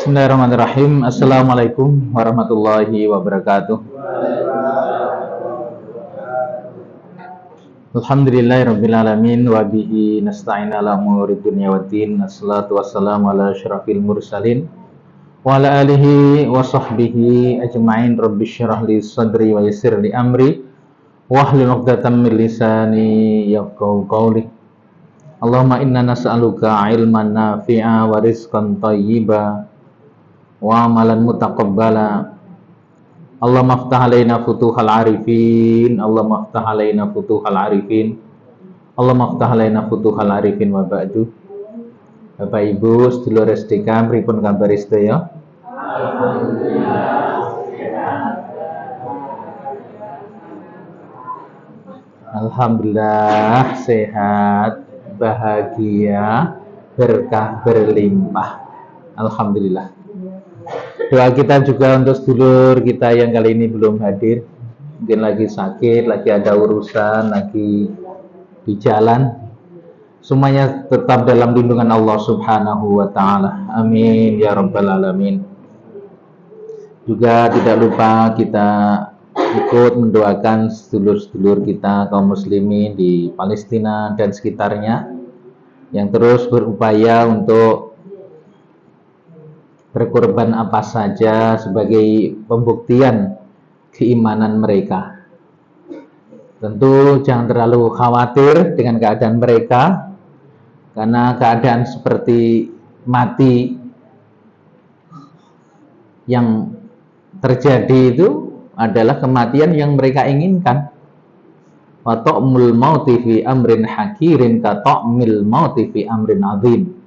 Bismillahirrahmanirrahim. Assalamualaikum warahmatullahi wabarakatuh. Alhamdulillahirabbil alamin wa bihi nasta'in ala umuri dunya waddin. Assalatu wassalamu ala asyrafil mursalin wa ala alihi wa sahbihi ajma'in. Rabbi syrah li sadri wa yassir li amri wahlul 'uqdatam min lisani yafqahu qawli. Allahumma inna nas'aluka ilman nafi'a wa rizqan thayyiba wa amalan mutaqabbala. Allahumma aftah alaina futuhal arifin. Allahumma aftah alaina futuhal arifin. Allahumma aftah alaina futuhal arifin wa ba'du. Bapak Ibu sedulur SDK pripun kabar sedaya? Alhamdulillah sehat, bahagia, berkah berlimpah. Alhamdulillah. Doa kita juga untuk sedulur kita yang kali ini belum hadir, mungkin lagi sakit, lagi ada urusan, lagi di jalan. Semuanya tetap dalam lindungan Allah Subhanahu wa taala. Amin ya rabbal alamin. Juga tidak lupa kita ikut mendoakan sedulur-sedulur kita kaum muslimin di Palestina dan sekitarnya yang terus berupaya untuk berkorban apa saja sebagai pembuktian keimanan mereka. Tentu jangan terlalu khawatir dengan keadaan mereka, karena keadaan seperti mati yang terjadi itu adalah kematian yang mereka inginkan. Wa ta'mul mauti fi amrin hakirin ka ta'mil mauti fi amrin azim.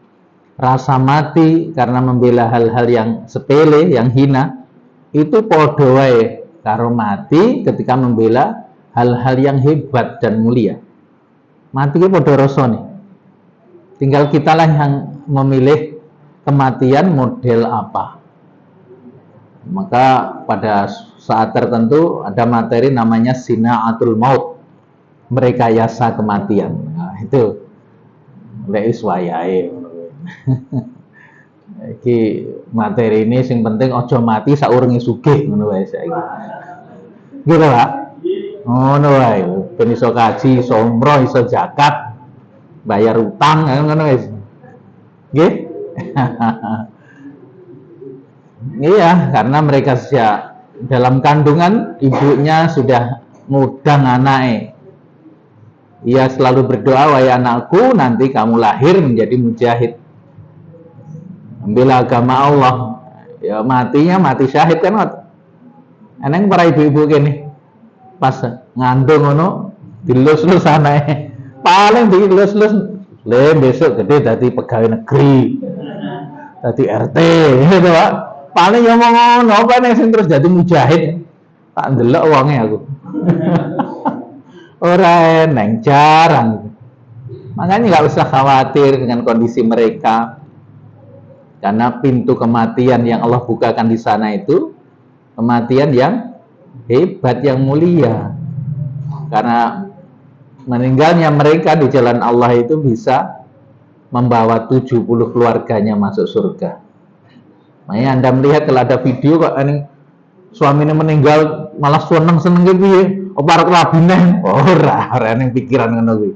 Rasa mati karena membela hal-hal yang sepele, yang hina, itu podo wae karo mati ketika membela hal-hal yang hebat dan mulia. Mati itu podo rasane. Tinggal kitalah yang memilih kematian model apa. Maka pada saat tertentu ada materi namanya sina'atul maut, merekayasa kematian. Nah, itu lek wayahe. Iki materi ini sing penting ojo mati saurunge sugih ngono wae saiki. Gitu Pak. Ngono wae, ben iso kaji, iso umroh, iso zakat, bayar utang ngono wis. Nggih? Iya, karena mereka sejak dalam kandungan ibunya sudah ngudang anaknya. Ia selalu berdoa, wahai anakku, nanti kamu lahir menjadi mujahid, membela agama Allah. Ya matinya mati syahid kan. Eneng para ibu-ibu gini pas ngandung ngono dilus-lus anake. Paling dilus-lus le besok gede dadi pegawai negeri. Dadi RT gitu, Pak. Paling ya ngono apa nek sing terus dadi mujahid. Tak ndelok wonge aku. Ora eneng, jarang. Makanya nggak usah khawatir dengan kondisi mereka. Karena pintu kematian yang Allah bukakan di sana itu kematian yang hebat, yang mulia. Karena meninggalnya mereka di jalan Allah itu bisa membawa 70 keluarganya masuk surga. Makanya Anda melihat kalau ada video kok suaminya meninggal malah seneng-seneng gitu ya. Apa arep labine? Ora ning pikiran ngono kuwi.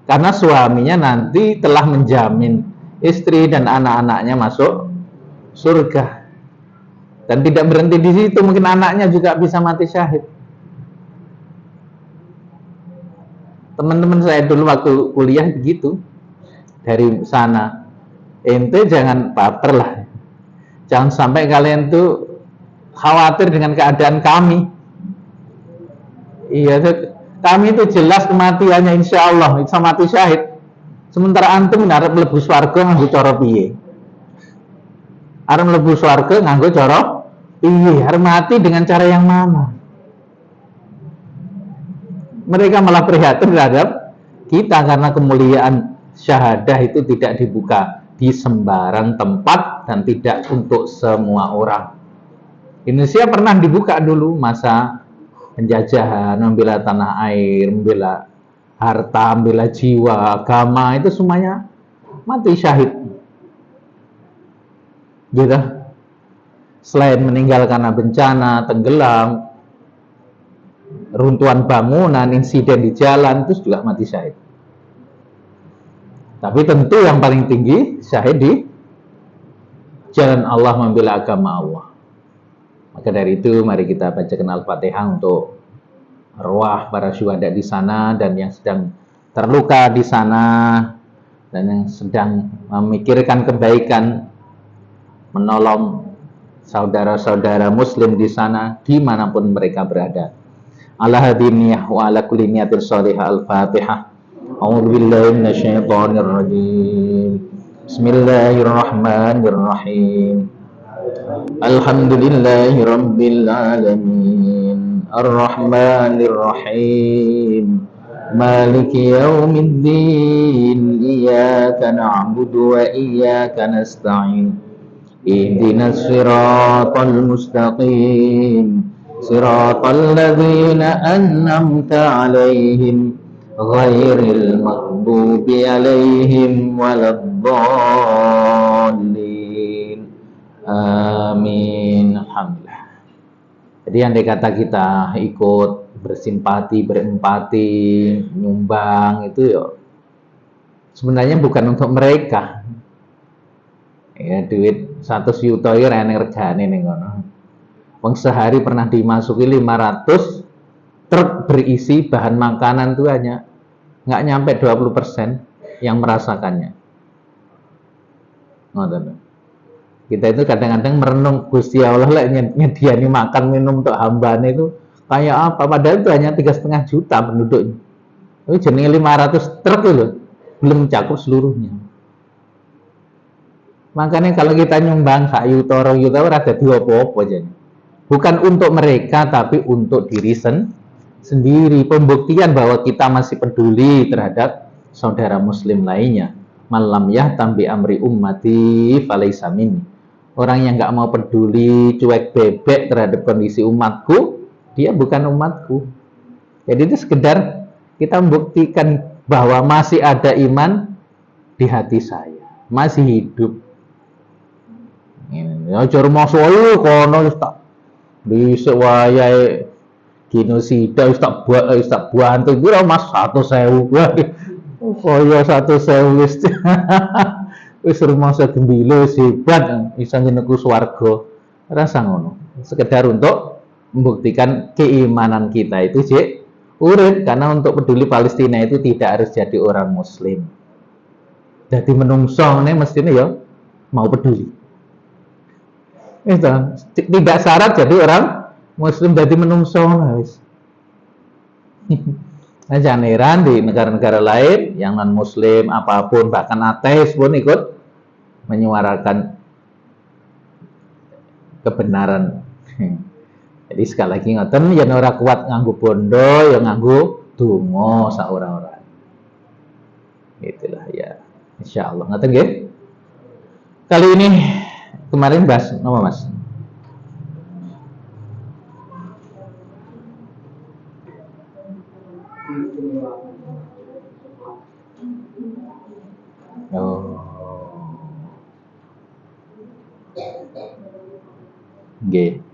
Karena suaminya nanti telah menjamin istri dan anak-anaknya masuk surga. Dan tidak berhenti di situ, mungkin anaknya juga bisa mati syahid. Teman-teman saya dulu waktu kuliah begitu. Dari sana, ente jangan baper lah. Jangan sampai kalian tuh khawatir dengan keadaan kami. Iya, kami itu jelas kematiannya insya Allah, bisa mati syahid. Sementara antum arep mlebu swarga nganggo cara piye? Arep mlebu swarga nganggo cara piye? Arep mati dengan cara yang mana? Mereka malah prihatin terhadap kita karena kemuliaan syahadah itu tidak dibuka di sembarang tempat dan tidak untuk semua orang. Indonesia pernah dibuka dulu masa penjajahan, membela tanah air, membela harta, membela jiwa, agama, itu semuanya mati syahid. Gitu. selain meninggal karena bencana, tenggelam, runtuhan bangunan, insiden di jalan, itu juga mati syahid. Tapi tentu yang paling tinggi syahid di jalan Allah, membela agama Allah. Maka dari itu mari kita bacakan Al-Fatihah untuk arwah para syuhada di sana dan yang sedang terluka di sana dan yang sedang memikirkan kebaikan, menolong saudara-saudara muslim di sana dimanapun mereka berada. Ala hadiniyah wa ala kulli niyatin shalihah. Al-Fatihah. A'udzu billahi minasyaitonir rajim. Bismillahirrahmanirrahim. Alhamdulillahi rabbil alamin. Ar-Rahmanir Rahim. Maliki yaumiddin. Iyyaka na'budu wa iyyaka nasta'in. Ihdinas siratal mustaqim. Siratal ladzina an'amta 'alaihim ghairil maghdubi 'alaihim waladdallin. Amin. Alhamdulillah. Jadi andai kata kita ikut bersimpati, berempati, nyumbang itu ya sebenarnya bukan untuk mereka. Ya duit 100 juta ya eneng regane ning ngono. Wong sehari pernah dimasuki 500 truk berisi bahan makanan itu hanya nggak nyampe 20% yang merasakannya. Ngoten. Kita itu kadang-kadang merenung Gusti Allah lah nyediani makan minum untuk hambane itu kayak apa, padahal itu hanya 3,5 juta penduduknya. Itu jenenge 500 truk itu loh, belum mencakup seluruhnya. Makanya kalau kita nyumbang 1 yuta, 2 yuta ora dadi apa-apa jane. Bukan untuk mereka tapi untuk diri sendiri, pembuktian bahwa kita masih peduli terhadap saudara muslim lainnya. Malam yahtam bi amri ummati falaisa minni. Orang yang nggak mau peduli, cuek bebek terhadap kondisi umatku, dia bukan umatku. Jadi itu sekedar kita membuktikan bahwa masih ada iman di hati saya, masih hidup. Ya jare masoyo kono tak dhisik wayahe genosida wis tak bantu pira Mas 100.000. Kaya 100.000 wis. Wis rumangsa gembilo hebat iso ngeneku swarga. Rasa ngono. Sekedar untuk membuktikan keimanan kita itu sih urip, karena untuk peduli Palestina itu tidak harus jadi orang muslim. Jadi menungso ne mestine ya mau peduli. Itu tidak syarat jadi orang muslim, jadi menungso wis. Nah, jangan heran di negara-negara lain yang non muslim apapun, bahkan ateis pun ikut menyuarakan kebenaran. Jadi sekali lagi ngoten, yen ora kuat nganggo bondo ya nganggo donga sak ora-ora. Itulah ya. Insyaallah ngoten nggih. Kali ini kemarin bahas apa Mas? Oh. Nggih.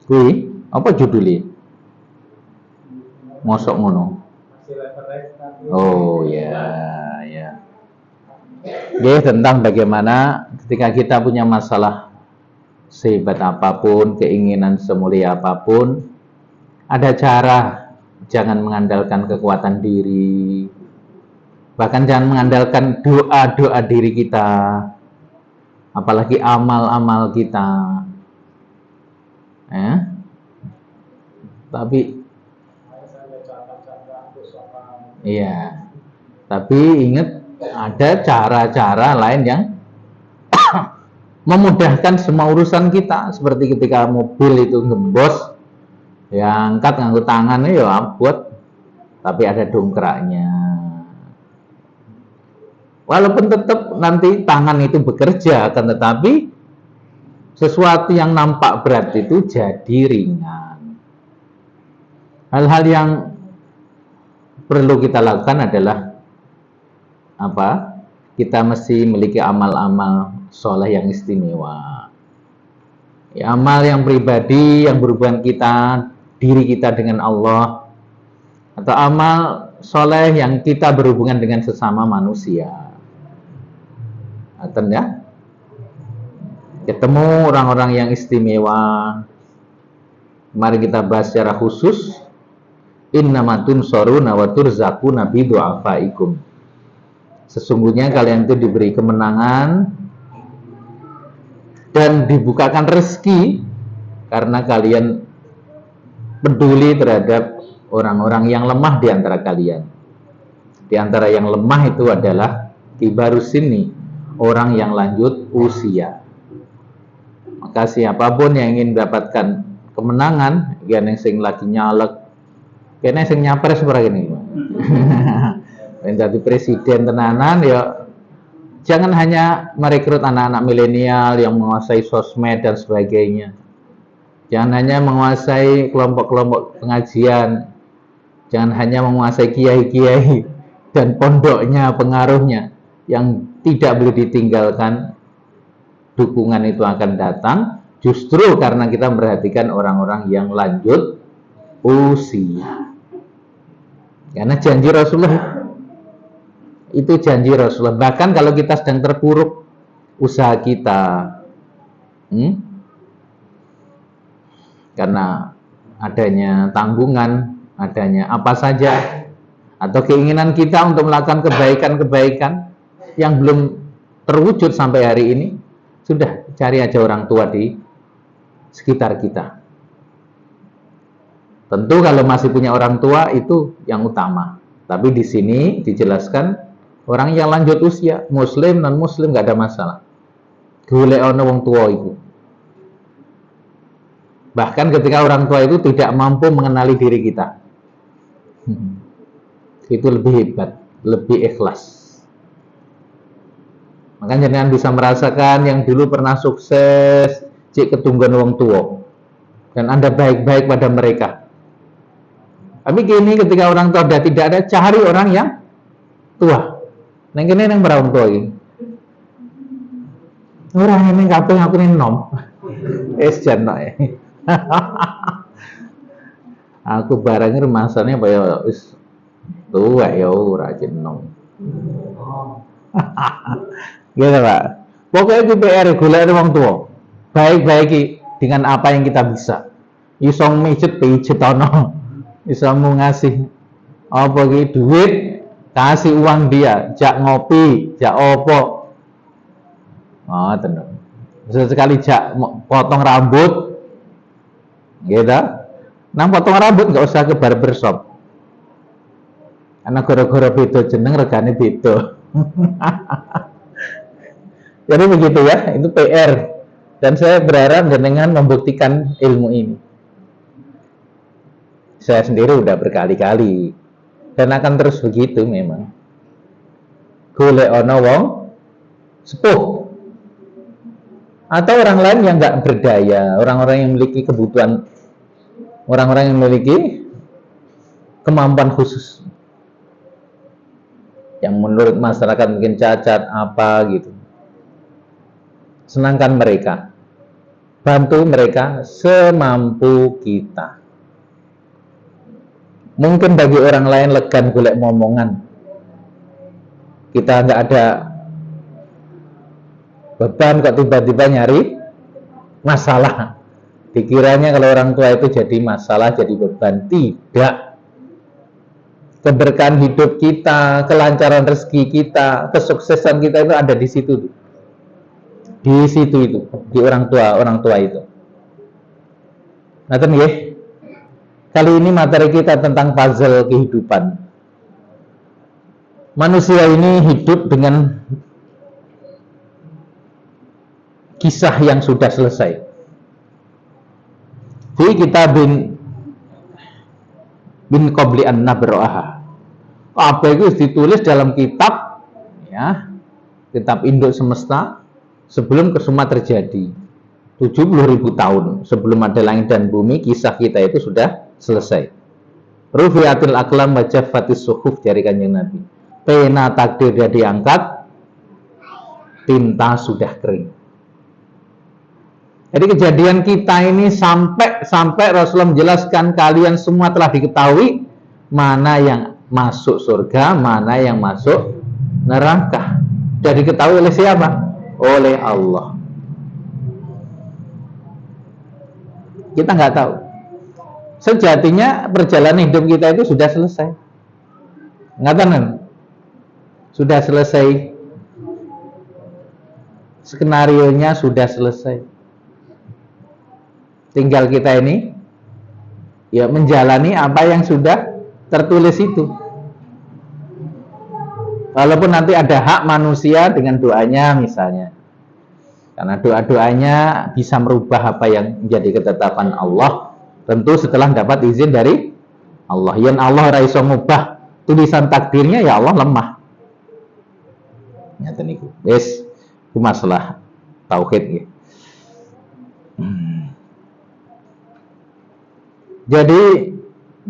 Kuwi apa judulnya? Mosok ngono. Oh ya, ya. Nggih, tentang bagaimana ketika kita punya masalah sehebat apapun, keinginan semulia apapun, ada cara. Jangan mengandalkan kekuatan diri, bahkan jangan mengandalkan doa-doa diri kita, apalagi amal-amal kita. Tapi iya, tapi ingat ada cara-cara lain yang memudahkan semua urusan kita, seperti ketika mobil itu gembos, ya angkat nganggo tangannya ya abot, tapi ada dongkraknya. Walaupun tetap nanti tangan itu bekerja, akan tetapi sesuatu yang nampak berat itu jadi ringan. Hal-hal yang perlu kita lakukan adalah apa? kita mesti memiliki amal-amal soleh yang istimewa. Ya, amal yang pribadi yang berhubungan diri kita dengan Allah, atau amal soleh yang kita berhubungan dengan sesama manusia. Atau ya, ketemu orang-orang yang istimewa. Mari kita bahas secara khusus. Innamatun soruna wa turzaquna bi du'afaikum. Sesungguhnya kalian itu diberi kemenangan dan dibukakan rezeki karena kalian peduli terhadap orang-orang yang lemah di antara kalian. Di antara yang lemah itu adalah kibarus sinni, orang yang lanjut usia. Maka siapapun yang ingin mendapatkan kemenangan, yang sing lagi nyalek, kayaknya sing nyapres seperti ini. Menjadi presiden tenanan ya, jangan hanya merekrut anak-anak milenial yang menguasai sosmed dan sebagainya. Jangan hanya menguasai kelompok-kelompok pengajian. Jangan hanya menguasai kiai-kiai dan pondoknya, pengaruhnya, yang tidak boleh ditinggalkan. Dukungan itu akan datang justru karena kita memperhatikan orang-orang yang lanjut usia. Karena janji Rasulullah itu janji Rasulullah. Bahkan kalau kita sedang terpuruk usaha kita, karena adanya tanggungan, adanya apa saja, atau keinginan kita untuk melakukan kebaikan-kebaikan yang belum terwujud sampai hari ini, sudah cari aja orang tua di sekitar kita. Tentu kalau masih punya orang tua itu yang utama. Tapi di sini dijelaskan orang yang lanjut usia, muslim non muslim nggak ada masalah. Golek ono wong tua itu. Bahkan ketika orang tua itu tidak mampu mengenali diri kita, itu lebih hebat, lebih ikhlas. Makanya jangan bisa merasakan yang dulu pernah sukses, cik ketunggan wong tua, dan Anda baik-baik pada mereka. Tapi kini ketika orang tua sudah tidak ada, cari orang yang tua. Neng kene neng berapa tua ini? Orang ini kabeh aku nih nom. Jana ya. Aku barangnya rumasannya bahaya wis tua ya ora nom. Gitu Pak. Pokoknya itu PR golek wong tua. Baik-baiki dengan apa yang kita bisa. Iso mijet ono. Iso ngasih apa iki duit, kasih uang dia, jak ngopi, jak opo. Oh, tenang. Sesekali jak potong rambut. Gitu. Nang potong rambut nggak usah ke barbershop. Karena gara-gara beda jeneng regane beda. Jadi begitu ya, itu PR. Dan saya berharap dengan membuktikan ilmu ini. Saya sendiri udah berkali-kali dan akan terus begitu memang. Golek ono wong sepuh atau orang lain yang nggak berdaya, orang-orang yang memiliki kebutuhan, orang-orang yang memiliki kemampuan khusus, yang menurut masyarakat mungkin cacat apa gitu. Senangkan mereka, bantu mereka semampu kita. Mungkin bagi orang lain legan golek momongan, kita nggak ada beban kok tiba-tiba nyari masalah. Dikiranya kalau orang tua itu jadi masalah, jadi beban. Tidak. Keberkahan hidup kita, kelancaran rezeki kita, kesuksesan kita itu ada di situ. Di situ itu, di orang tua itu. Nah, nggih. Kali ini materi kita tentang puzzle kehidupan. Manusia ini hidup dengan kisah yang sudah selesai. Fi kitab bin qabli an nabraha. Apa itu ditulis dalam kitab, ya, kitab induk semesta sebelum kesuma terjadi. 70.000 tahun sebelum ada langit dan bumi, kisah kita itu sudah selesai. Rufiatil aqlam wa jaffatis suhuf dari Kanjeng Nabi. Pena takdir dia diangkat, tinta sudah kering. Jadi kejadian kita ini sampai Rasulullah menjelaskan kalian semua telah diketahui mana yang masuk surga, mana yang masuk neraka. Sudah diketahui oleh siapa? Oleh Allah. Kita nggak tahu. Sejatinya perjalanan hidup kita itu sudah selesai. Ngatakan? Sudah selesai. Skenarionya sudah selesai. Tinggal kita ini ya menjalani apa yang sudah tertulis itu. Walaupun nanti ada hak manusia dengan doanya misalnya. Karena doa-doanya bisa merubah apa yang menjadi ketetapan Allah. Tentu setelah dapat izin dari Allah. Yang Allah raiso ngubah tulisan takdirnya, ya Allah lemah. Nyata niku. Wes, itu masalah tauhid ya. Jadi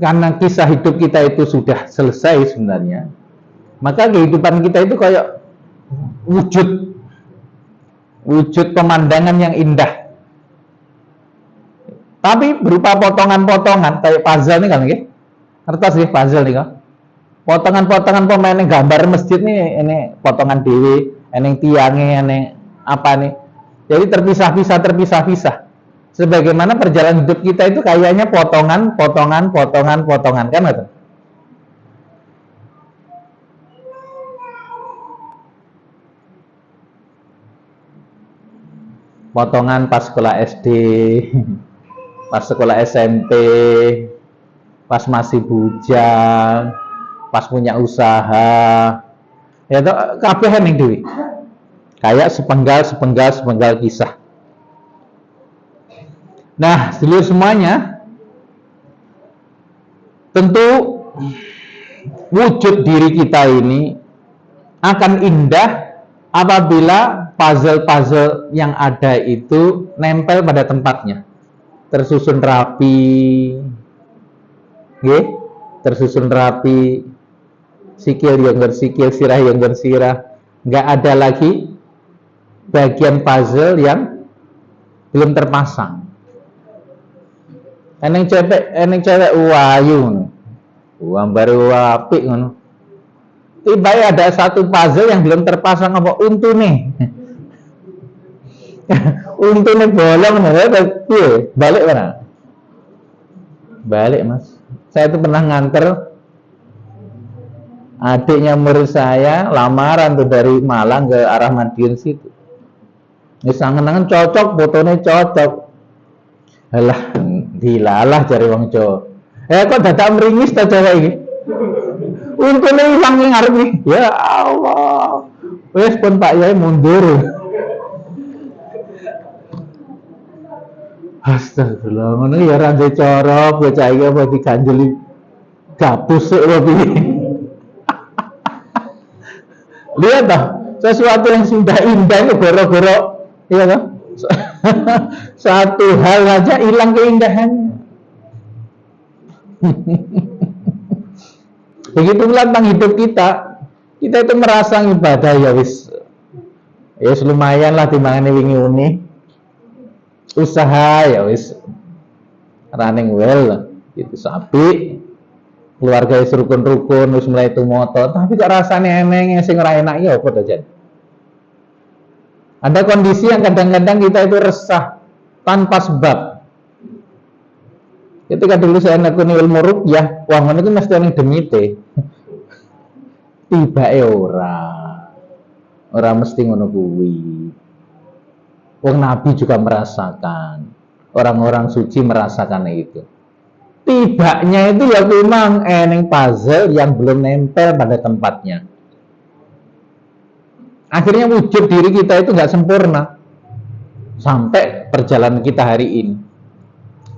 karena kisah hidup kita itu sudah selesai sebenarnya, maka kehidupan kita itu kayak wujud pemandangan yang indah. Tapi berupa potongan-potongan kayak puzzle nih kan, kertas sih puzzle nih kan. Potongan-potongan pemain gambar masjid nih, ini potongan dewi, ini tiangnya, ini apa nih. Jadi terpisah-pisah. Sebagaimana perjalanan hidup kita itu kayaknya potongan kan gitu. Potongan pas sekolah SD, pas sekolah SMP, pas masih bujang, pas punya usaha, ya itu kabeh ning dhewe. Kayak sepenggal kisah. Nah, seluruh semuanya tentu wujud diri kita ini akan indah apabila puzzle-puzzle yang ada itu nempel pada tempatnya, tersusun rapi, tersusun rapi, sikil yang bersikil, sirah yang bersirah, nggak ada lagi bagian puzzle yang belum terpasang. Eneng cewek wayu, baru apik ngono. Tiba-tiba ada satu puzzle yang belum terpasang apa untune. Untune bolong balik mana? Balik Mas. Saya itu pernah nganter adiknya murid saya lamaran tuh dari Malang ke arah Madiun situ. Ini sangen-sangen cocok, fotonya cocok. Alah, dilalah cari wong Jawa. Kok dadak meringis ta cewek iki? Untune ilang ning ngarep iki. Ya Allah. Wes pun Pak Yai mundur. Astagfirullah, ngono ya ra ndek cara bocah iki apa diganjeli gabus sik lho piye. Lihat dah, sesuatu yang sudah indah itu goro-goro, iya toh? Satu hal aja hilang keindahannya. Begitu pula tentang hidup kita itu merasa ibadah ya wis lumayan lah timbangane wingi uni. Usaha ya wis running well gitu sapi. Keluarga wis rukun-rukun wis mulai tumoto, tapi kok rasane eneng sing ora enak ya apa to Jan? Ada kondisi yang kadang-kadang kita itu resah tanpa sebab. Ketika dulu saya nekuni ilmu ruqyah, wah ngono itu mesti ana demite. Tibake ora mesti ngono kuwi. Wong Nabi juga merasakan, orang-orang suci merasakan itu. Tibanya itu ya memang eneng puzzle yang belum nempel pada tempatnya. Akhirnya wujud diri kita itu nggak sempurna sampai perjalanan kita hari ini.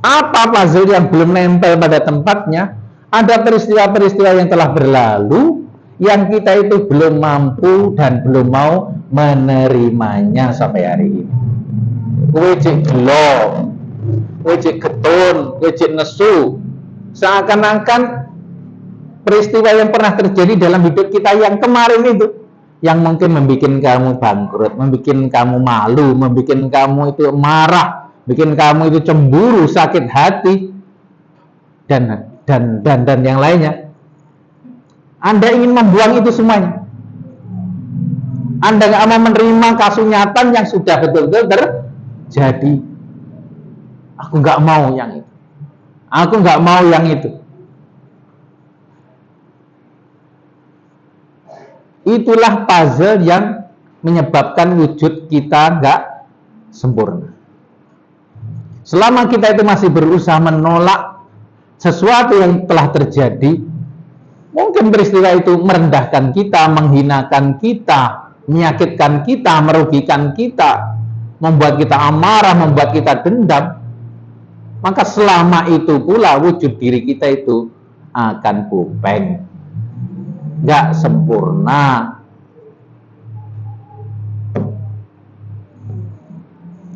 Apa puzzle yang belum nempel pada tempatnya? Ada peristiwa-peristiwa yang telah berlalu yang kita itu belum mampu dan belum mau menerimanya sampai hari ini. Kowe cek gelo, kowe cek getun, kowe cek nesu. Seakan-akan peristiwa yang pernah terjadi dalam hidup kita yang kemarin itu yang mungkin membuat kamu bangkrut, membuat kamu malu, membuat kamu itu marah, bikin kamu itu cemburu, sakit hati, dan yang lainnya. Anda ingin membuang itu semuanya. Anda nggak mau menerima kasunyatan yang sudah betul-betul terjadi. Aku nggak mau yang itu. Aku nggak mau yang itu. Itulah puzzle yang menyebabkan wujud kita nggak sempurna. Selama kita itu masih berusaha menolak sesuatu yang telah terjadi, mungkin peristiwa itu merendahkan kita, menghinakan kita, menyakitkan kita, merugikan kita, membuat kita amarah, membuat kita dendam, maka selama itu pula wujud diri kita itu akan bopeng, nggak sempurna.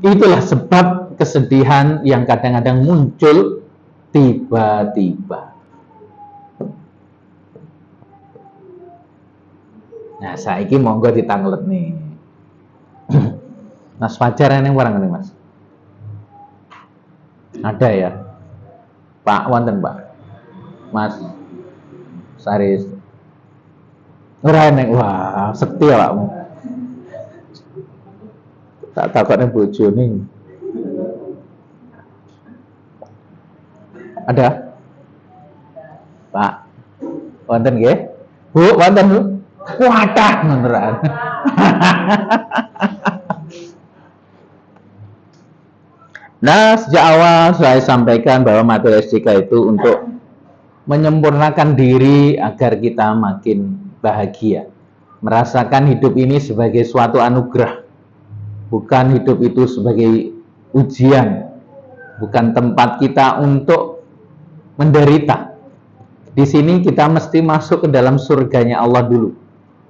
Itulah sebab kesedihan yang kadang-kadang muncul tiba-tiba. Nah, saiki monggo ditanglet nih. Mas Fajar yang warang nih, Mas. Ada ya? Pak wonten, Pak. Mas Saris. Ora nek, wah, sekti ya, Pakmu. Tak takutnya bojone. Ada? Pak. Wonten nggih? Bu, wonten, Bu. Wadah beneran. Nah, sejak awal saya sampaikan bahwa materi SDK itu untuk menyempurnakan diri agar kita makin bahagia, merasakan hidup ini sebagai suatu anugerah, bukan hidup itu sebagai ujian, bukan tempat kita untuk menderita. Di sini kita mesti masuk ke dalam surganya Allah dulu,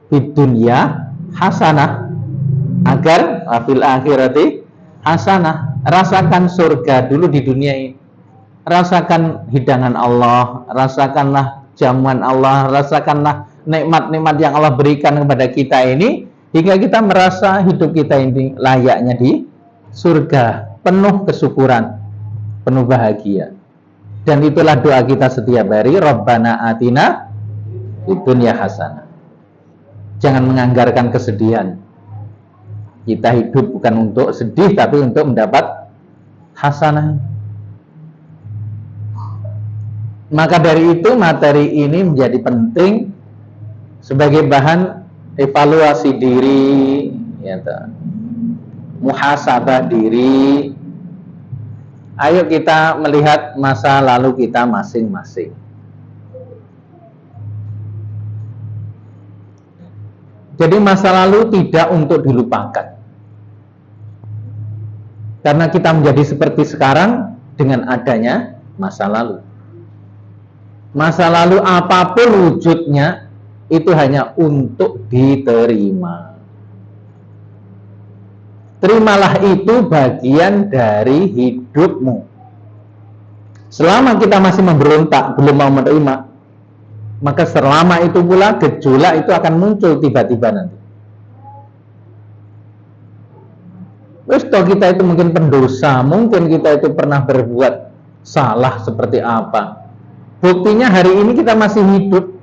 di dunia hasanah, agar fil akhirati hasanah. Rasakan surga dulu di dunia ini, rasakan hidangan Allah, rasakanlah jamuan Allah, rasakanlah nikmat-nikmat yang Allah berikan kepada kita ini, hingga kita merasa hidup kita ini layaknya di surga, penuh kesyukuran, penuh bahagia. Dan itulah doa kita setiap hari, Rabbana atina fid dunya hasanah. Jangan menganggarkan kesedihan. Kita hidup bukan untuk sedih, tapi untuk mendapat hasanah. Maka dari itu materi ini menjadi penting sebagai bahan evaluasi diri, ya, muhasabah diri. Ayo kita melihat masa lalu kita masing-masing. Jadi masa lalu tidak untuk dilupakan. Karena kita menjadi seperti sekarang dengan adanya masa lalu. Masa lalu apapun wujudnya itu hanya untuk diterima. Terimalah itu bagian dari hidupmu. Selama kita masih memberontak, belum mau menerima, maka selama itu pula gejolak itu akan muncul tiba-tiba nanti. Wes toh kita itu mungkin pendosa, mungkin kita itu pernah berbuat salah seperti apa. Buktinya hari ini kita masih hidup.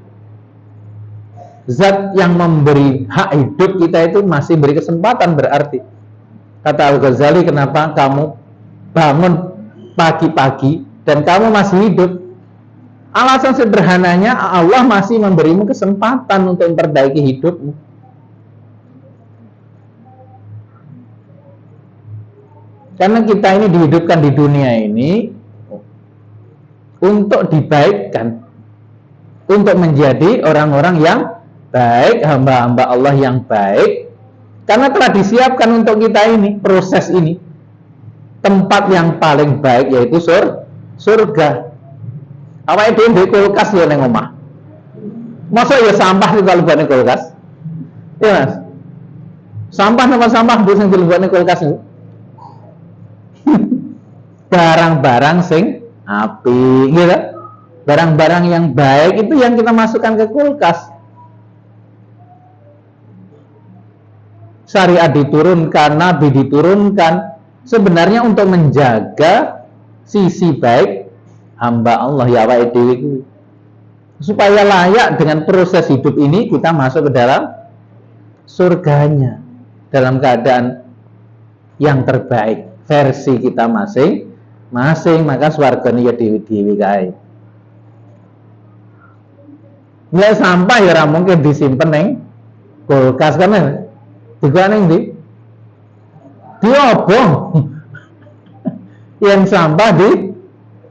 Zat yang memberi hak hidup kita itu masih beri kesempatan berarti. Kata Al-Ghazali, kenapa kamu bangun pagi-pagi dan kamu masih hidup? Alasan sederhananya Allah masih memberimu kesempatan untuk memperbaiki hidupmu. Karena kita ini dihidupkan di dunia ini untuk dibaikkan, untuk menjadi orang-orang yang baik, hamba-hamba Allah yang baik. Karena telah disiapkan untuk kita ini, proses ini, tempat yang paling baik yaitu surga. Awake dhewe ndek kulkas yo ning omah. Masa ya sampah di kalebane kulkas? Iya, Mas. Sampah napa sampah mbok sing dilebokne kulkas niku? Barang-barang sing apik, gitu. Barang-barang yang baik itu yang kita masukkan ke kulkas. syariat diturunkan, nabi diturunkan, sebenarnya untuk menjaga sisi baik hamba Allah ya wa dewi, supaya layak dengan proses hidup ini kita masuk ke dalam surganya dalam keadaan yang terbaik versi kita masing-masing. Maka swargane ya dewi-dewi kae. Nilai sampah ya ora mungkin disimpen ning kulkas kan ya. Digawa ning ndi? Diobong. Yang sampah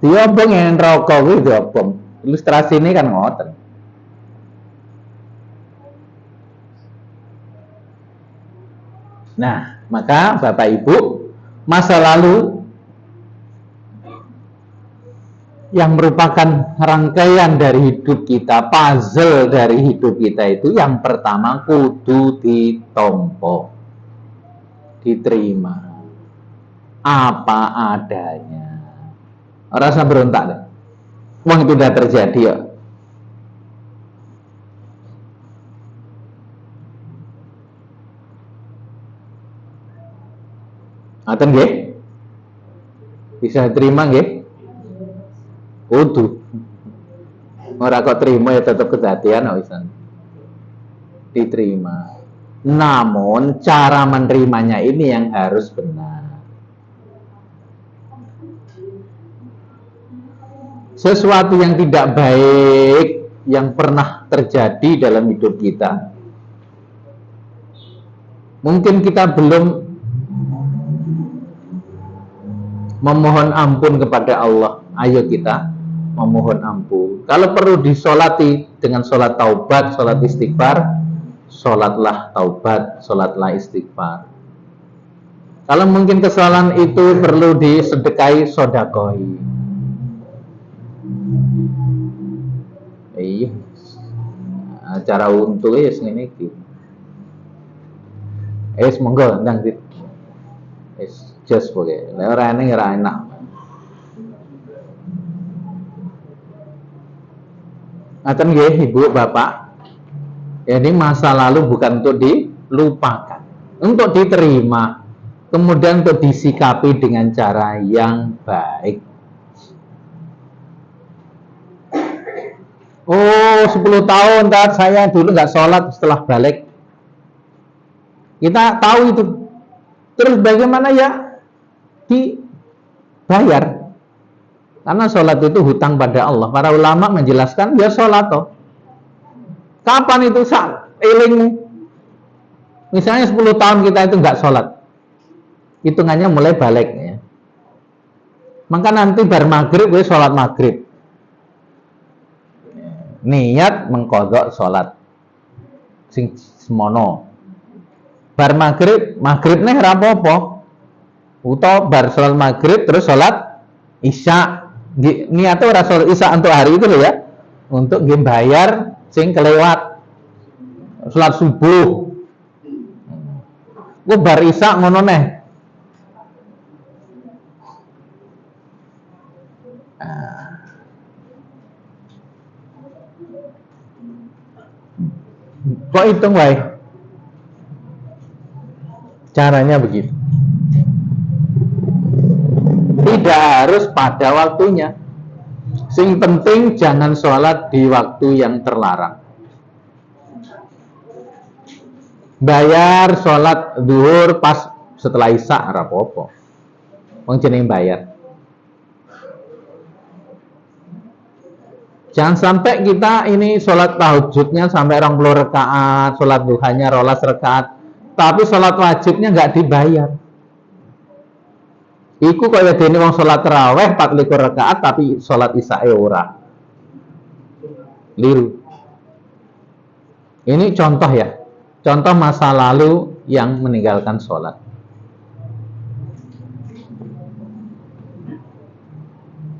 diobong, yang rokok kuwi diobong. Ilustrasi ini kan ngoten. Nah, maka Bapak Ibu, masa lalu yang merupakan rangkaian dari hidup kita, puzzle dari hidup kita itu yang pertama kudu ditompo, diterima apa adanya. Rasa berontak deh. Wong itu udah terjadi ya. Aten nggih? Bisa terima nggih? Kudu. Ora kok terima ya tetap kedadian wisan. Diterima. Namun cara menerimanya ini yang harus benar. Sesuatu yang tidak baik yang pernah terjadi dalam hidup kita, mungkin kita belum memohon ampun kepada Allah. Ayo kita memohon ampun. Kalau perlu disolati dengan sholat taubat, sholat istighfar, sholatlah taubat, sholatlah istighfar. Kalau mungkin kesalahan itu perlu disedekahi, sodakoi. Iya, cara untungnya ngene iki. Monggo ndang dit. Just pokoke. Lek ora enak. Ngaten nggih Ibu, Bapak. Jadi masa lalu bukan untuk dilupakan, untuk diterima, kemudian untuk disikapi dengan cara yang baik. Oh, 10 tahun tat saya dulu nggak sholat setelah balik. Kita tahu itu. Terus bagaimana ya? Dibayar. Karena sholat itu hutang pada Allah. Para ulama menjelaskan ya sholat toh. Kapan itu eling? Misalnya 10 tahun kita itu nggak sholat, hitungannya mulai balik ya. Maka nanti bar maghrib gue sholat maghrib, niat mengkodok sholat sing semono. Bar maghrib nih rapopo, utawa bar sholat maghrib terus sholat isya. Niatnya ora sholat isya untuk hari itu loh ya, untuk bayar sing kelewat. Sholat subuh gue bar isya ngono neh. Kok hitung wae? Caranya begitu. Tidak harus pada waktunya. Sing penting jangan sholat di waktu yang terlarang. Bayar sholat duhur pas setelah isya rapopo. Wong jeneng bayar. Jangan sampai kita ini sholat tahajudnya sampai 20 rakaat, sholat duhanya 12 rakaat, tapi sholat wajibnya nggak dibayar. Iku kaya dene wong sholat tarawih 24 rakaat tapi sholat isya ora. Liru. Ini contoh ya, contoh masa lalu yang meninggalkan sholat.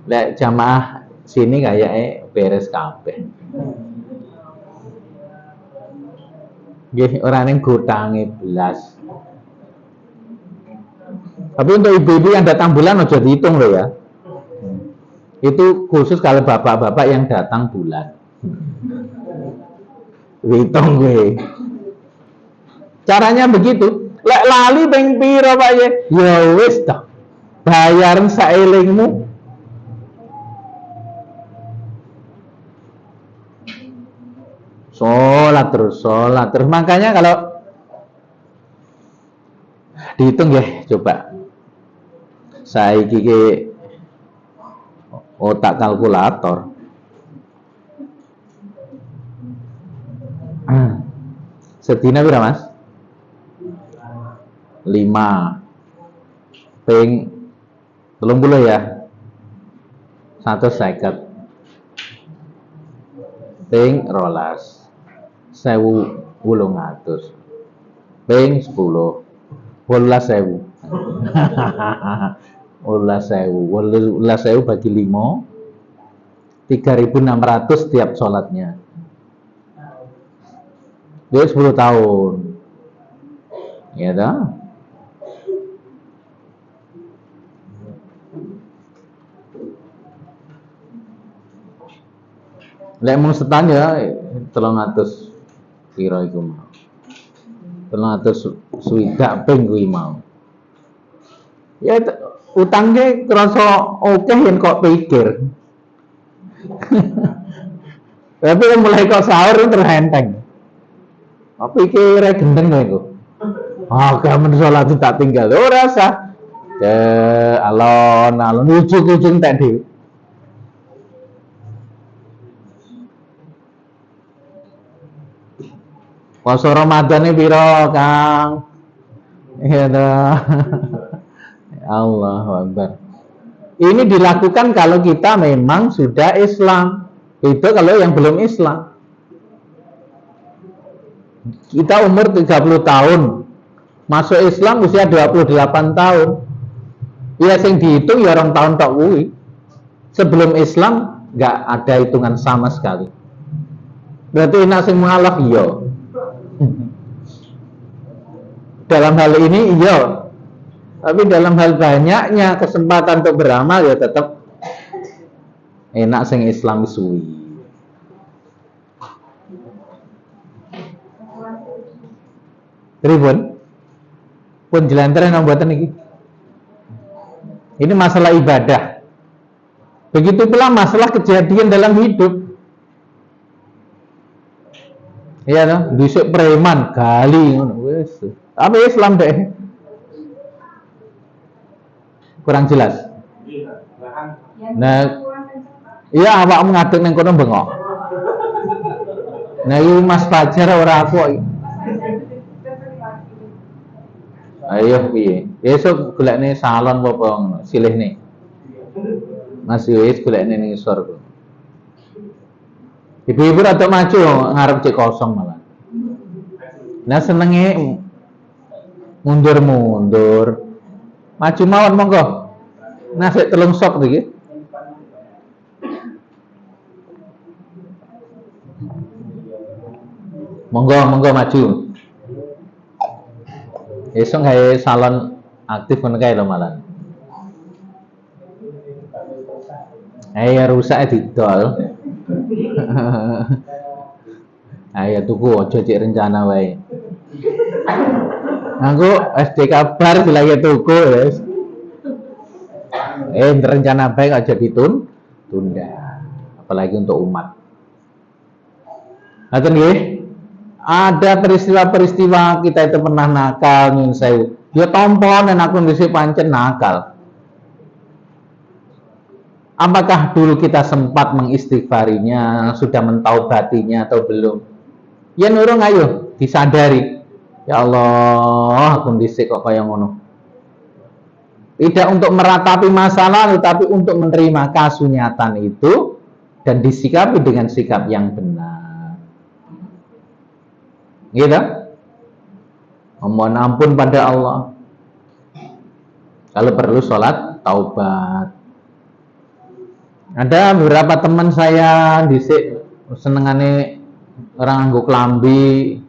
Lek jamaah sini kayaknya beres kabeh. Nggih, ora ning gotange belas. Tapi untuk ibu-ibu yang datang bulan aja dihitung loh ya. Itu khusus kalau bapak-bapak yang datang bulan. Hitung gue. Caranya begitu. Lek lali ping pira Pak ye? Ya wis toh. Bayaran saelingmu. Sholat terus. Makanya kalau dihitung ya, coba. Saiki ki otak kalkulator. Sedina berapa Mas? 5 ping 30 ya. 150 ping 12 1.800 ping 10 12.000 12.000 bagi 5 3.600 tiap sholatnya. Dia 10 tahun. Ya dah. Lek mung setan ya 300 kira iku mau. 300 swidak ping kuwi mau. Ya utangnya kerasa oke yen kok pikir. Tapi mulai kok sahur terhenteng. Apa iki rek gendeng kowe iku? Kamen salat tak tinggal ora sah. Alon ujug-ujug tak dhewe. Puasa Ramadan ini piro, Kang? Iya dah. Allahu Akbar. Ini dilakukan kalau kita memang sudah Islam. Itu kalau yang belum Islam. Kita umur 30 tahun. Masuk Islam usia 28 tahun. Ya sing dihitung ya orang tahun tok kuwi. Sebelum Islam nggak ada hitungan sama sekali. Berarti enak sing mengalah iya. Dalam hal ini iya, tapi dalam hal banyaknya kesempatan untuk beramal ya tetap enak sing Islam suwi. Pripun? Pun jelantar nang mboten iki. Ini masalah ibadah. Begitu pula masalah kejadian dalam hidup. Iya toh, dhisik preman gali ngono wis. Tapi Islam deh. Kurang jelas. Nah, iya awak ngadeg ning kono bengok. Nah, iki Mas Fajar ora aku. Ayo piye? Besok golekne salon apa ngono, silihne. Mas wis golekne ning isor. Ibu-ibu rada maju ngarep cek kosong malah. Nah senenge mundur. Maju mawon monggo. Nah sik telung sok iki. Monggo maju. Esok gawe salon aktif ngono kae lho malah. Ya rusak didol. Ayo tuku aja cek rencana wae. Aku SD kabar dilagi tuku wis. Rencana baik aja tunda. Apalagi untuk umat. Ngaten nggih. Ada peristiwa-peristiwa kita itu pernah nakal nyun sewu. Dia tompon dan aku dhisik pancen nakal. Apakah dulu kita sempat mengistighfarinya, sudah mentaubatinya atau belum? Ya nurung ayo disadari. Ya Allah, aku dhisik kok kaya ngono. Tidak untuk meratapi masalah, tetapi untuk menerima kasunyatan itu dan disikapi dengan sikap yang benar. Gitu? Mohon ampun pada Allah. Kalau perlu sholat taubat. Ada beberapa teman saya dhisik senengane orang nganggo klambi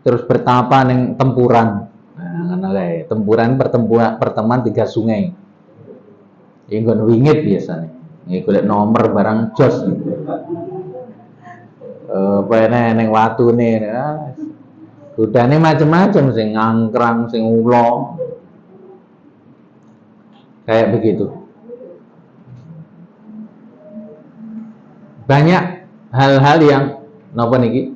terus bertapa ning tempuran. Nah, ngono kae. Tempuran pertemuan 3 sungai. Iki nggon wingit biasanya. Iki golek nomor barang jos. Apa ning watune. Godane macam-macam, sing ngangkrang, sing ulo. Kayak begitu. Banyak hal-hal yang napa niki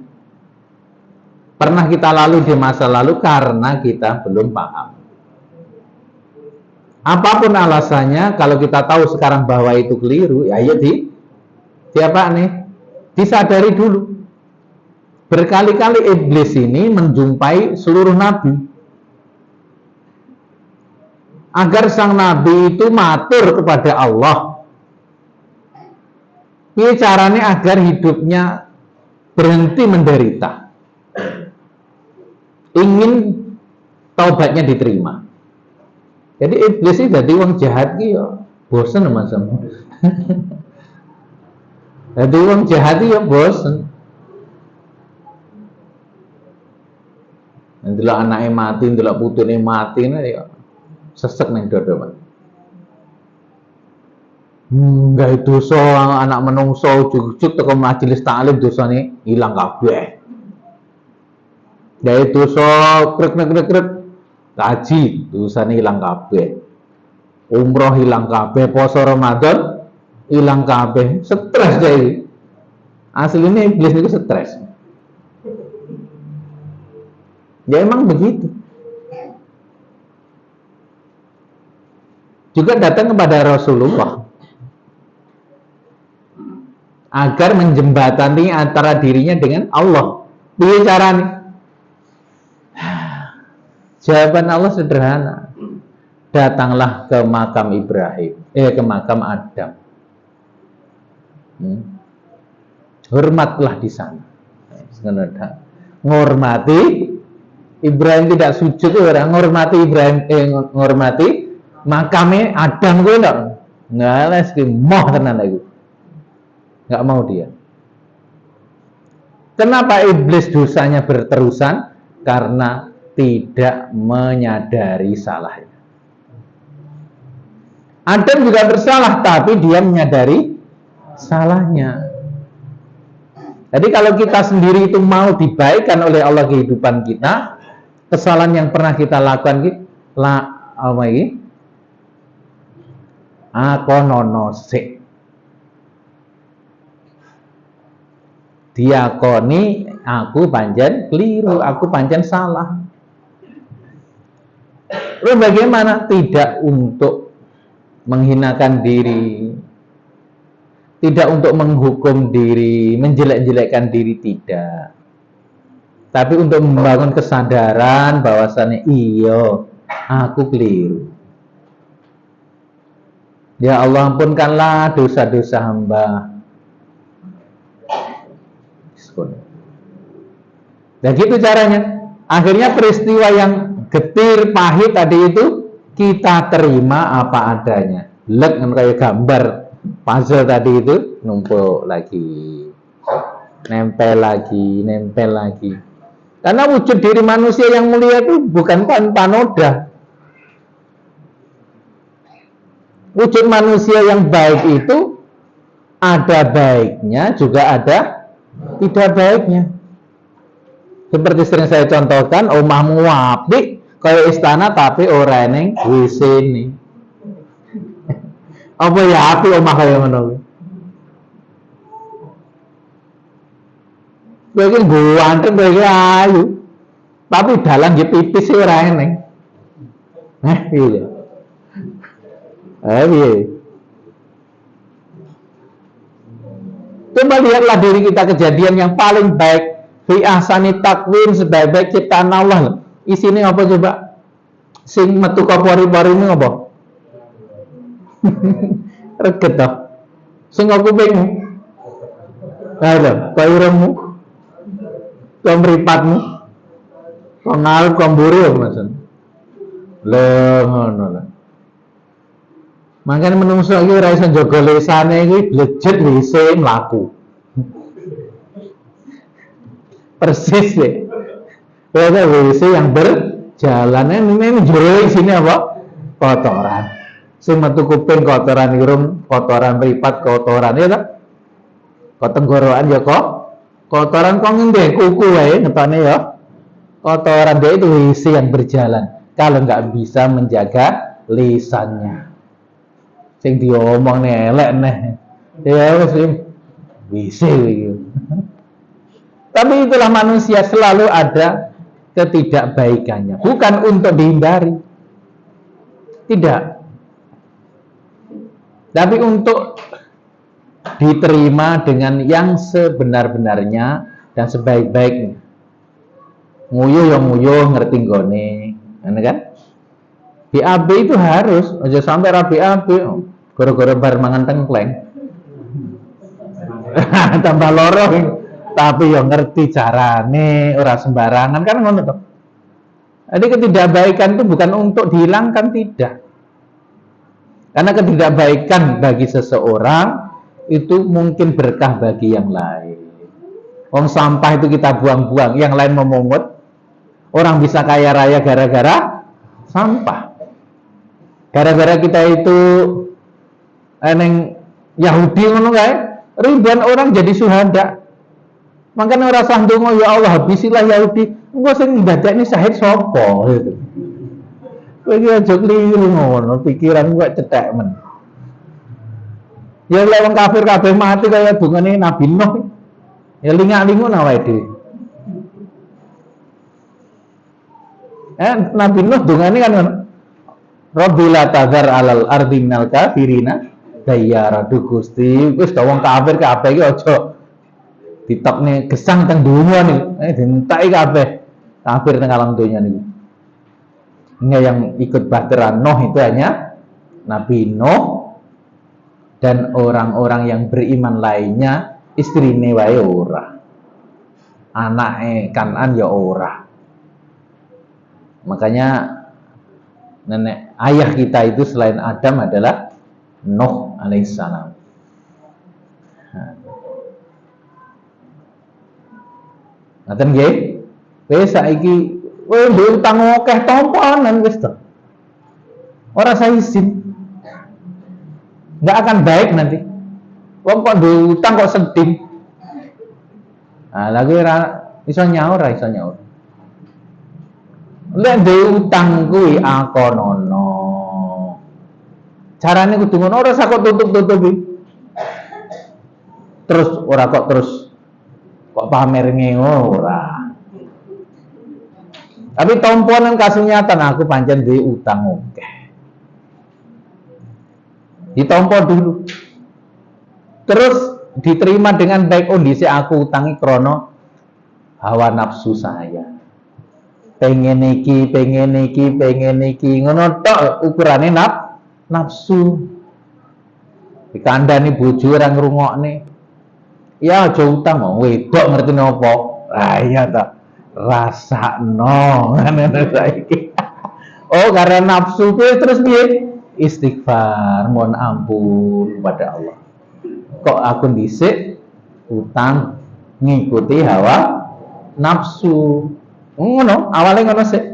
pernah kita lalui di masa lalu karena kita belum paham. Apapun alasannya, kalau kita tahu sekarang bahwa itu keliru, ya ayo apa nih? Disadari dulu. Berkali-kali iblis ini menjumpai seluruh nabi agar sang nabi itu matur kepada Allah. Ini caranya agar hidupnya berhenti menderita. Ingin taubatnya diterima. Jadi iblis itu jadi wong jahat ki ya bosen Mas. Jadi wong jahat ya bosen. Ndelok anake mati, ndelok putune mati ya sesek ning dodo, Pak. Gawe dosa anak menungso ujug-ujug teko majelis taklim dosane ilang kabeh. Gawe dosa krek kaji dosane ilang kabeh. Umroh ilang kabeh, poso Ramadan ilang kabeh. Stres deh. Aslinya iblis itu stres. Ya emang begitu. Juga datang kepada Rasulullah agar menjembatani antara dirinya dengan Allah. Piye caranya? Jawaban Allah sederhana. Datanglah ke makam Ibrahim, ke makam Adam. Hormatlah di sana. Ngormati Ibrahim tidak sujud orang ngormati Ibrahim ngormati makame Adam kuwi ndak. Ngales ki moh tenan iku. Enggak mau dia. Kenapa iblis dosanya berterusan? Karena tidak menyadari salahnya. Adam juga bersalah, tapi dia menyadari salahnya. Jadi kalau kita sendiri itu mau dibaikan oleh Allah kehidupan kita, kesalahan yang pernah kita lakukan akonono sik. Diakoni aku pancen keliru, aku pancen salah. Lalu bagaimana? Tidak untuk menghinakan diri, tidak untuk menghukum diri, menjelek-jelekkan diri, tidak. Tapi untuk membangun kesadaran bahwasannya iya, aku keliru. Ya Allah, ampunkanlah dosa-dosa hamba. Nah gitu caranya. Akhirnya peristiwa yang getir, pahit tadi itu kita terima apa adanya. Lek kayak gambar puzzle tadi itu numpuk lagi, nempel lagi. Karena wujud diri manusia yang mulia itu bukan tanpa noda. Wujud manusia yang baik itu ada baiknya, juga ada tidak baiknya. Seperti sering saya contohkan, omahmu apik kayak istana tapi ora eneng WC ini. Apa ya apik omah kaya ngono kuwi? Kowe iki ganteng kowe ayu. Tapi dalan nggih pipis ora eneng. Iya. Iya. Coba lihatlah diri kita kejadian yang paling baik fi ahsani takwim, sebaik-baik ciptaan Allah. Isine apa coba? Sing metu ka pori-pori ini apa? Reget toh. Sing aku pengen. Ayo, kairemu. Kamripatmu. Pengaruh kamburu maksud. Ngono lho. Makanya menungso iki ora iso njaga lesane iki blejet wise mlaku. Persis deh. Ada WC yang berjalan ini jero sini apa? Kotoran. Sing metu kuping kotoran irung, kotoran mripat kotoran ya ta? Kok tenggorokan ya kok kotoran kok ngendhe kuku wae ngetone ya. kotoran dia itu WC yang berjalan. Kalau nggak bisa menjaga lisannya, sing diomong nih elek nih, ya wis WC gitu. Tapi itulah manusia, selalu ada ketidakbaikannya, bukan untuk dihindari, tidak, tapi untuk diterima dengan yang sebenar-benarnya dan sebaik-baiknya. Nguyuh yang nguyuh ngerti nggone, kan? BAB itu harus, aja sampai BAB, gara-gara bar mangan tengkleng, tambah loro. Tapi yang ngerti carane, ora sembarangan, kan ngono toh. Jadi ketidakbaikan itu bukan untuk dihilangkan, tidak. Karena ketidakbaikan bagi seseorang itu mungkin berkah bagi yang lain. Wong sampah itu kita buang-buang, yang lain memungut. Orang bisa kaya raya gara-gara sampah. Gara-gara kita itu eneng Yahudi ngono kae, ribuan orang jadi syuhada. Makanya orang sandungo, ya Allah habisilah Yahudi. Engko sing ndadekne syahid sapa gitu. Kowe iki aja kliru ngono, pikiran kowe cetek men. Ya lek wong kafir kabeh mati kaya dungane Nabi Nuh. Ya lingak-lingu awake dhewe. Nabi Nuh dungane kan ngono. Rabbil la tazar alal ardi minal kafirina dayyara. Gusti, wis wong kafir kabeh iki aja ditokne gesang teng dunya nih, dintaki kabeh kafir teng alam dunya nih. Hingga yang ikut bahteran Nuh itu hanya Nabi Nuh dan orang-orang yang beriman lainnya, istrine wae ora, anake Kanan ya ora. Makanya nenek ayah kita itu selain Adam adalah Nuh alaihissalam. Ngaten nggih. Wis saiki kowe duwe utang akeh tomponan wis to. Ora usah izin. Enggak akan baik nanti. Wong kok duwe utang kok sedih. Nah, lagi ora iso nyaur, iso nyaur. Lek duwe utang kuwi akonono. Carane kudu ngono, ora usah kok tutup-tutupi. Terus ora kok terus kok pamer ngono ora. Tapi tomponan kasunyatan aku pancen duwe utang akeh. Ditompo dulu. Terus diterima dengan baik, oh dhisik aku utangi krono hawa nafsu saya. Pengen iki, ngono tok ukurane nafsu. Dikandani bojo ora ngrungokne. Ya aja utang kok, wedok ngerti napa? Ah iya ta. Rasakno ngene saiki. Oh, karena nafsu kuwi terus piye? Istighfar, mohon ampun pada Allah. Kok aku dhisik utang ngikuti hawa nafsu. Ngono, awalnya ngono sih.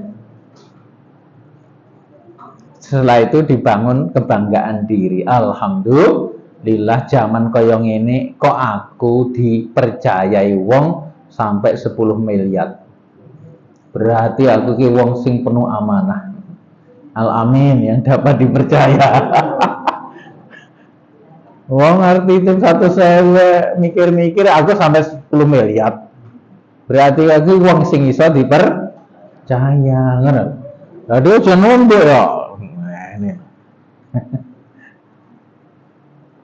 Setelah itu dibangun kebanggaan diri. Alhamdulillah zaman kaya ngene kok aku dipercayai wong sampai 10 miliar. Berarti aku ki wong sing penuh amanah. Al-amin yang dapat dipercaya. Wong ngerti itu 1.000 mikir-mikir aku sampai 10 miliar. Berarti aku wong sing iso dipercaya, ngono. Aduh aja nunduk ya.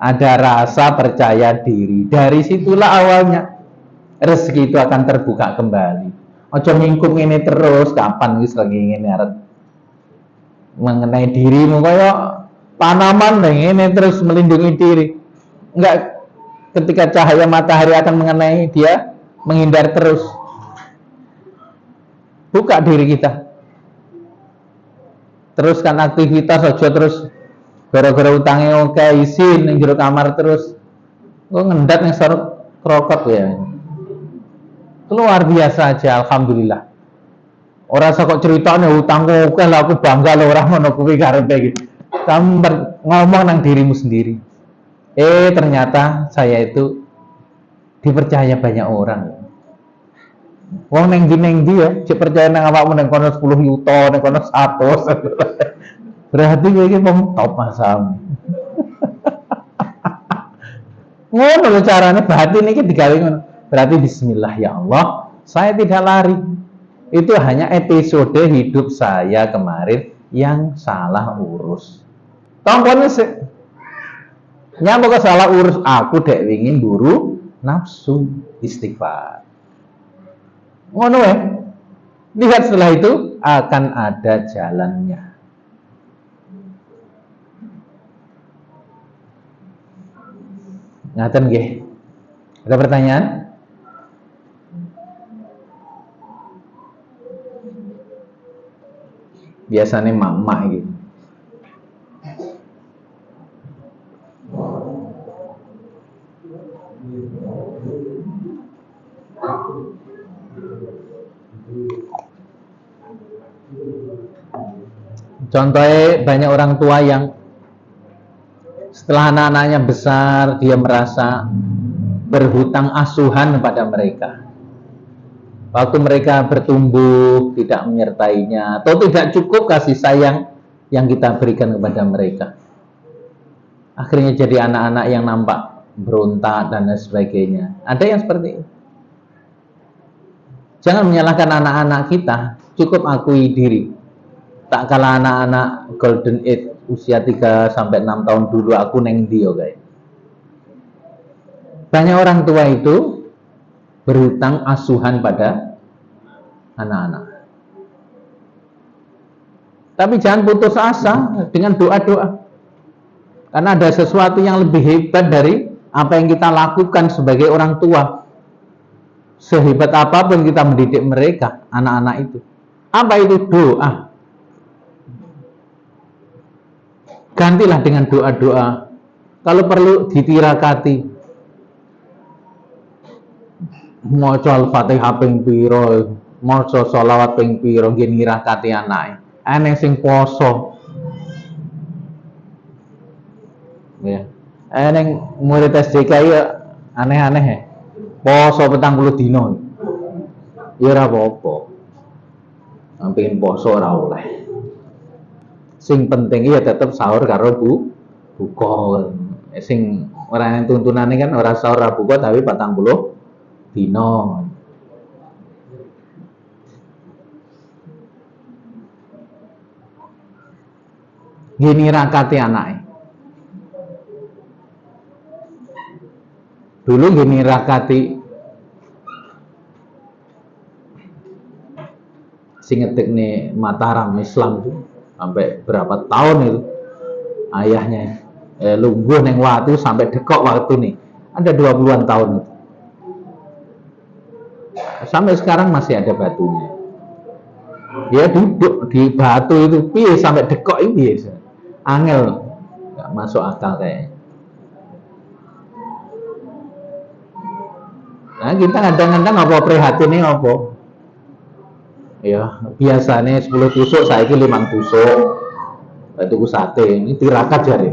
Ada rasa percaya diri. Dari situlah awalnya rezeki itu akan terbuka kembali. Ojo ngingkup ini terus, kapan wis lagi ngene arep mengenai dirimu kaya tanaman ini terus melindungi diri. Enggak, ketika cahaya matahari akan mengenai dia menghindar terus. Buka diri kita. Teruskan aktivitas aja terus gara-gara utangnya oke isin ning jero kamar terus. Kok ngendat ning sorot krokot ya. Luar biasa aja, alhamdulillah. Orang kok ceritanya utangku oke lah aku bangga loh orang ngono kuwi karepe gitu. Kamu ngomong nang dirimu sendiri. Ternyata saya itu dipercaya banyak orang. Wong neng ndi ya, cek percaya nang awakmu nang kono 10 yuta, nang kono 100. Berarti kowe iki wong top masamu. Ngono lho carane batin iki digawe ngono. Berarti bismillah ya Allah, saya tidak lari. Itu hanya episode hidup saya kemarin yang salah urus. Tampone sih. Nyapa kok salah urus aku dek wingi buru nafsu istighfar. Ngono ya. Lihat setelah itu akan ada jalannya. Ngaten nggih. Ada pertanyaan? Biasanya mama gitu. Contohnya banyak orang tua yang setelah anak-anaknya besar, dia merasa berhutang asuhan pada mereka. Waktu mereka bertumbuh, tidak menyertainya, atau tidak cukup kasih sayang yang kita berikan kepada mereka. Akhirnya jadi anak-anak yang nampak berontak dan lain sebagainya. Ada yang seperti itu. Jangan menyalahkan anak-anak kita, cukup akui diri. Tak kalah anak-anak golden age usia 3 sampai 6 tahun dulu aku neng dia guys. Banyak orang tua itu berhutang asuhan pada anak-anak. Tapi jangan putus asa dengan doa-doa. Karena ada sesuatu yang lebih hebat dari apa yang kita lakukan sebagai orang tua. Sehebat apapun kita mendidik mereka, anak-anak itu. Apa itu? Doa. Gantilah dengan doa-doa. Kalau perlu ditirakati. Maca Al-Fatihah ping pira, maca sholawat ping pira nggih nirakati anake. Ana sing poso. Ya. Ana murid SDK ya aneh-aneh ya. Poso 40 dina. Ya ora apa-apa. Pengen poso ora oleh. Sing penting ya tetap sahur karo buka. Sing ora tuntunane kan ora sahur ora buka tapi 40 dina. Gini rakati anake. Dulu gini rakati sing ngetikne Mataram Islam itu sampai berapa tahun itu ayahnya lungguh neng watu sampai dekok waktu nih ada 20-an tahun itu sampai sekarang masih ada batunya dia duduk di batu itu piye sampai dekok ini biasa angel nggak masuk akal kayaknya. Nah kita kadang-kadang apa prihatin ini apa ya biasanya 10 tusuk saya ini 5 tusuk tuku sate ini tirakat jari.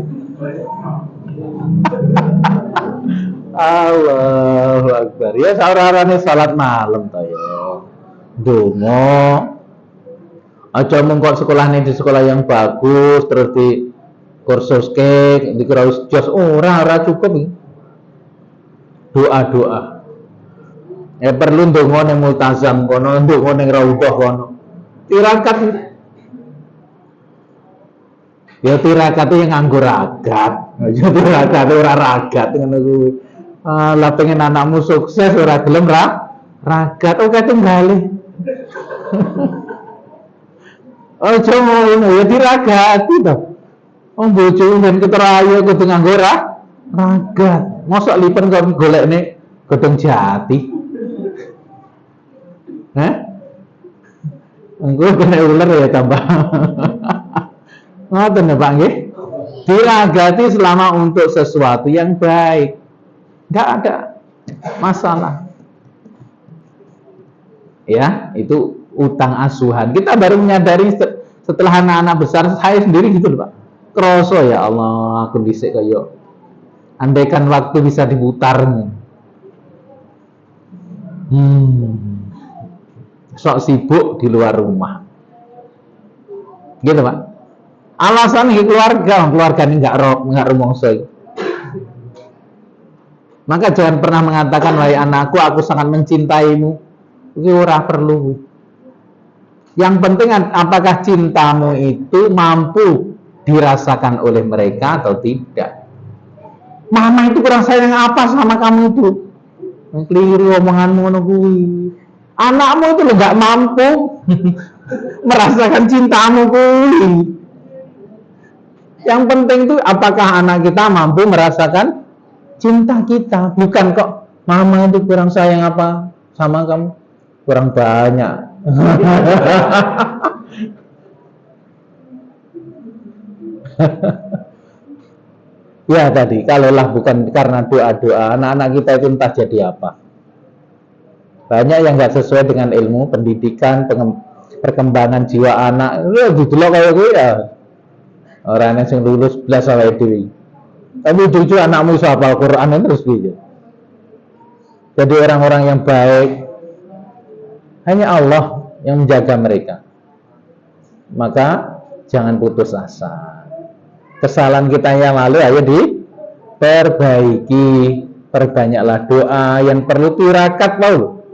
Allahu Akbar ya saurarane salat malam to ya donga aja mung kok sekolahnya di sekolah yang bagus terus di kursus ke di kursus jos ora cukup nih doa-doa ya perlu ndonga ning multazam kono ndonga ning raudhah kono tirakat ya tirakat yang nganggo ragat aja tirakat ora ragat ngono kuwi lah pengen anakmu sukses ora gelem ragat oke tunggali aja ngono ya diragati to wong bojomu ben keterayu kudu nganggo ragat mosok lipen kok golekne godhong jati. Engko kena ular ya tambah. Ngoten ya Pak nggih. Diragati selama untuk sesuatu yang baik. Enggak ada masalah. Ya, itu utang asuhan. Kita baru menyadari setelah anak-anak besar, saya sendiri gitu loh Pak. Kroso ya Allah, aku dhisik kaya andaikan waktu bisa diputar. sok sibuk di luar rumah. Gitu Pak. Alasan keluarga ini nggak rumongso. Maka jangan pernah mengatakan, wahai anakku, aku sangat mencintaimu. Itu ora perlu. Yang penting apakah cintamu itu mampu dirasakan oleh mereka atau tidak. Mama itu kurang sayang apa sama kamu itu? Keliru omonganmu ngono kuwi. Anakmu itu nggak mampu merasakan cintamu kuwi. Yang penting itu apakah anak kita mampu merasakan cinta kita, bukan kok mama itu kurang sayang apa sama kamu, kurang banyak. Ya tadi, kalaulah bukan karena doa-doa, anak-anak kita itu entah jadi apa. Banyak yang nggak sesuai dengan ilmu, pendidikan, perkembangan jiwa anak. Ya gitu loh kayak gue ya. Orang yang lulus belas awal itu. Tapi tujuh anakmu bisa hafal Quran terus gitu. Jadi orang-orang yang baik, hanya Allah yang menjaga mereka. Maka jangan putus asa. Kesalahan kita yang lalu ayo diperbaiki. Perbanyaklah doa yang perlu tirakat loh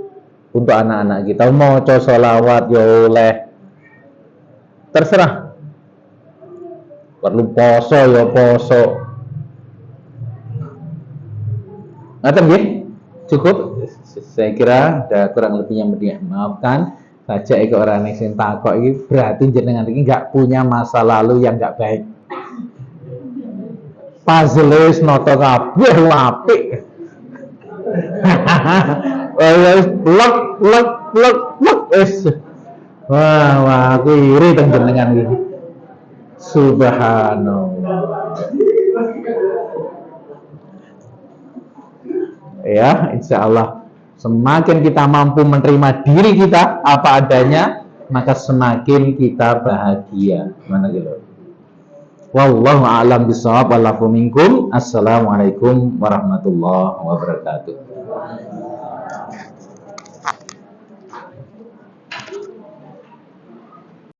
untuk anak-anak kita. Mau sholawat ya oleh, terserah. Perlu poso ya poso. Ngaten nggih? Cukup. Saya kira ada kurang lebihnya, maafkan saja iki orang yang sing takok iki berarti jenengan iki enggak punya masa lalu yang enggak baik. Puzzle wis nata kabeh apik. Wis lek wis. Wah, aku iri teng jenengan iki. Subhanallah. Ya, insya Allah semakin kita mampu menerima diri kita apa adanya, maka semakin kita bahagia. Mana gitu? Wallahu a'lam bishawab. Walafu minkum. Assalamualaikum warahmatullahi wabarakatuh.